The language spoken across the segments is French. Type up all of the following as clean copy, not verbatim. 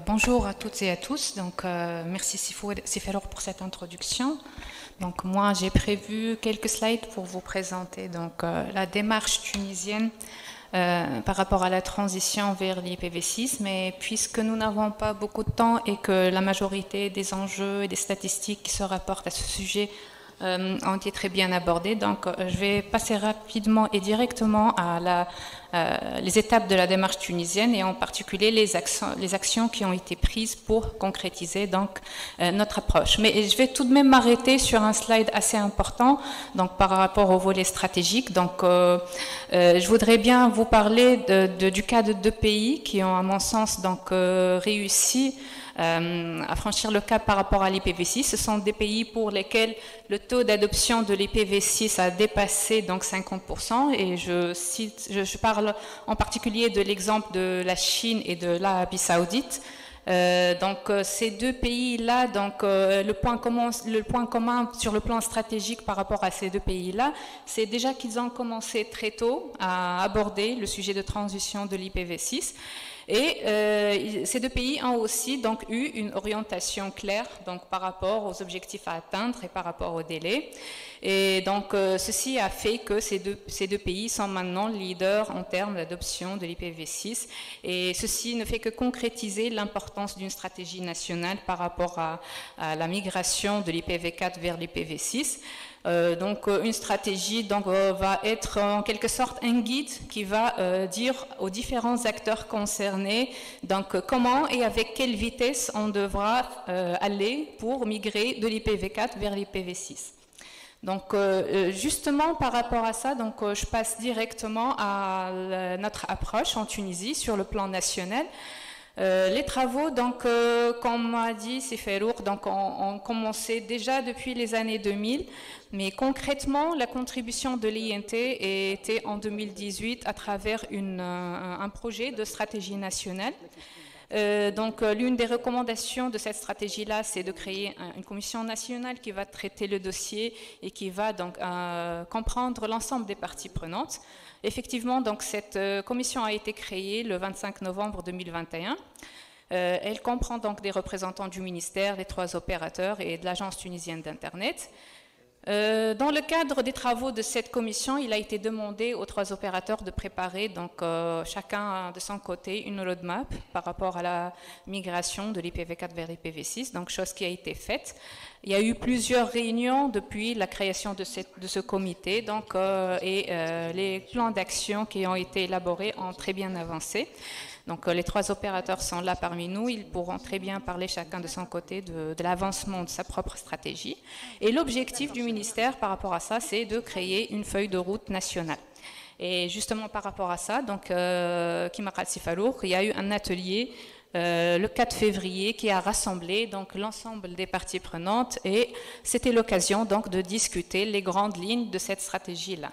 Bonjour à toutes et à tous. Merci Sifelor pour cette introduction. Donc, moi, j'ai prévu quelques slides pour vous présenter la démarche tunisienne par rapport à la transition vers l'IPv6. Mais puisque nous n'avons pas beaucoup de temps et que la majorité des enjeux et des statistiques qui se rapportent à ce sujet ont été très bien abordés. Je vais passer rapidement et directement à les étapes de la démarche tunisienne et en particulier les actions qui ont été prises pour concrétiser notre approche. Mais je vais tout de même m'arrêter sur un slide assez important par rapport au volet stratégique. Je voudrais bien vous parler du cas de deux pays qui ont, à mon sens, réussi à franchir le cap par rapport à l'IPv6. Ce sont des pays pour lesquels le taux d'adoption de l'IPv6 a dépassé 50%, et je parle en particulier de l'exemple de la Chine et de l'Arabie Saoudite. Ces deux pays-là, le point commun sur le plan stratégique par rapport à ces deux pays-là, c'est déjà qu'ils ont commencé très tôt à aborder le sujet de transition de l'IPv6. Et ces deux pays ont aussi eu une orientation claire par rapport aux objectifs à atteindre et par rapport au délai. Et ceci a fait que ces deux pays sont maintenant leaders en termes d'adoption de l'IPv6. Et ceci ne fait que concrétiser l'importance d'une stratégie nationale par rapport à la migration de l'IPv4 vers l'IPv6. Une stratégie va être en quelque sorte un guide qui va dire aux différents acteurs concernés comment et avec quelle vitesse on devra aller pour migrer de l'IPv4 vers l'IPv6. Justement par rapport à ça, je passe directement à notre approche en Tunisie sur le plan national. Les travaux, comme m'a dit Sifelor, ont commencé déjà depuis les années 2000, mais concrètement, la contribution de l'INT était en 2018 à travers un projet de stratégie nationale. L'une des recommandations de cette stratégie-là, c'est de créer une commission nationale qui va traiter le dossier et qui va comprendre l'ensemble des parties prenantes. Effectivement, cette commission a été créée le 25 novembre 2021. Elle comprend des représentants du ministère, des 3 opérateurs et de l'Agence tunisienne d'Internet. Dans le cadre des travaux de cette commission, il a été demandé aux 3 opérateurs de préparer chacun de son côté une roadmap par rapport à la migration de l'IPv4 vers l'IPv6, chose qui a été faite. Il y a eu plusieurs réunions depuis la création de ce comité, et les plans d'action qui ont été élaborés ont très bien avancé. Les 3 opérateurs sont là parmi nous, ils pourront très bien parler chacun de son côté de l'avancement de sa propre stratégie. Et l'objectif du ministère par rapport à ça, c'est de créer une feuille de route nationale. Et justement par rapport à ça, Kimakat Sifelor, il y a eu un atelier le 4 février qui a rassemblé l'ensemble des parties prenantes, et c'était l'occasion de discuter les grandes lignes de cette stratégie-là.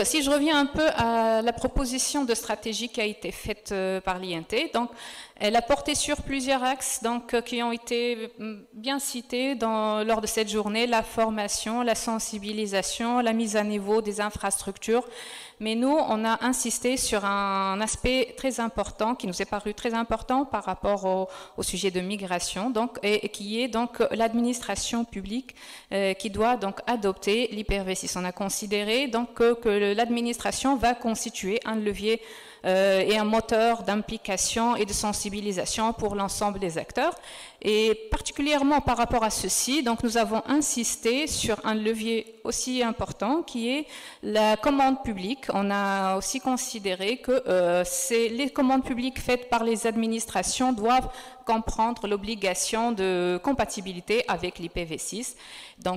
Si je reviens un peu à la proposition de stratégie qui a été faite par l'INT, elle a porté sur plusieurs axes qui ont été bien cités lors de cette journée: la formation, la sensibilisation, la mise à niveau des infrastructures. Mais nous, on a insisté sur un aspect très important qui nous est paru très important par rapport au sujet de migration, et qui est l'administration publique qui doit adopter l'IPv6. On a considéré que l'administration va constituer un levier et un moteur d'implication et de sensibilisation pour l'ensemble des acteurs. Et particulièrement par rapport à ceci, nous avons insisté sur un levier aussi important qui est la commande publique. On a aussi considéré que les commandes publiques faites par les administrations doivent comprendre l'obligation de compatibilité avec l'IPv6.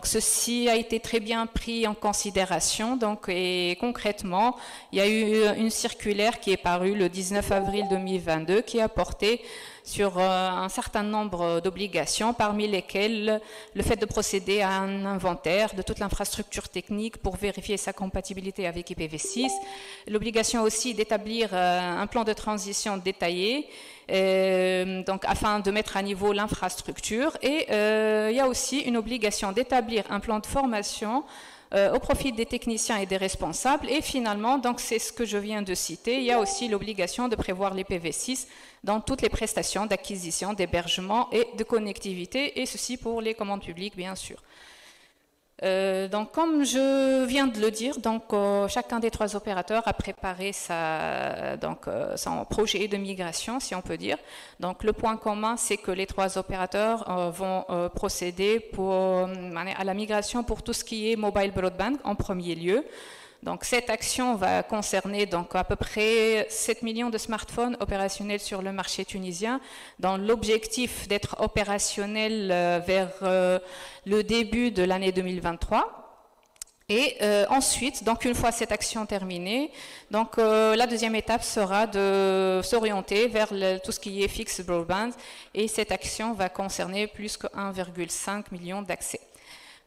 Ceci a été très bien pris en considération. Et concrètement, il y a eu une circulaire qui est parue le 19 avril 2022 qui a porté sur un certain nombre d'obligations, parmi lesquelles le fait de procéder à un inventaire de toute l'infrastructure technique pour vérifier sa compatibilité avec IPv6, l'obligation aussi d'établir un plan de transition détaillé, afin de mettre à niveau l'infrastructure, et il y a aussi une obligation d'établir un plan de formation au profit des techniciens et des responsables. Et finalement, c'est ce que je viens de citer, il y a aussi l'obligation de prévoir l'IPv6 dans toutes les prestations d'acquisition, d'hébergement et de connectivité, et ceci pour les commandes publiques, bien sûr. Donc, comme je viens de le dire, donc, chacun des 3 opérateurs a préparé son projet de migration, si on peut dire. Donc, le point commun, c'est que les 3 opérateurs vont procéder à la migration pour tout ce qui est mobile broadband en premier lieu. Donc, cette action va concerner donc, à peu près 7 millions de smartphones opérationnels sur le marché tunisien, dans l'objectif d'être opérationnel vers le début de l'année 2023. Et ensuite, donc une fois cette action terminée, donc, la deuxième étape sera de s'orienter vers tout ce qui est fixed broadband, et cette action va concerner plus que 1,5 million d'accès.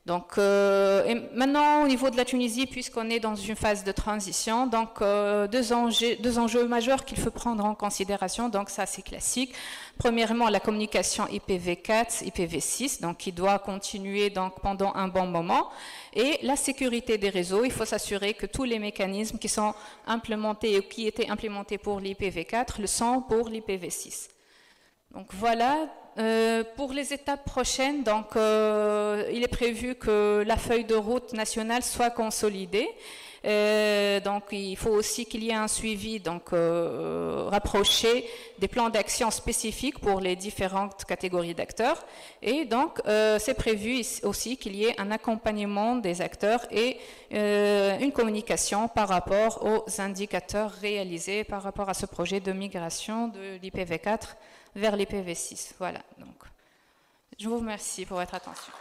Donc, et maintenant, au niveau de la Tunisie, puisqu'on est dans une phase de transition, donc 2 enjeux majeurs qu'il faut prendre en considération, donc ça c'est classique. Premièrement, la communication IPv4, IPv6, donc qui doit continuer donc, pendant un bon moment. Et la sécurité des réseaux, il faut s'assurer que tous les mécanismes qui sont implémentés ou qui étaient implémentés pour l'IPv4 le sont pour l'IPv6. Donc voilà. Pour les étapes prochaines, donc, il est prévu que la feuille de route nationale soit consolidée. Donc, il faut aussi qu'il y ait un suivi donc, rapproché des plans d'action spécifiques pour les différentes catégories d'acteurs. Et donc, c'est prévu aussi qu'il y ait un accompagnement des acteurs et une communication par rapport aux indicateurs réalisés par rapport à ce projet de migration de l'IPv4 vers l'IPv6. Voilà, donc je vous remercie pour votre attention.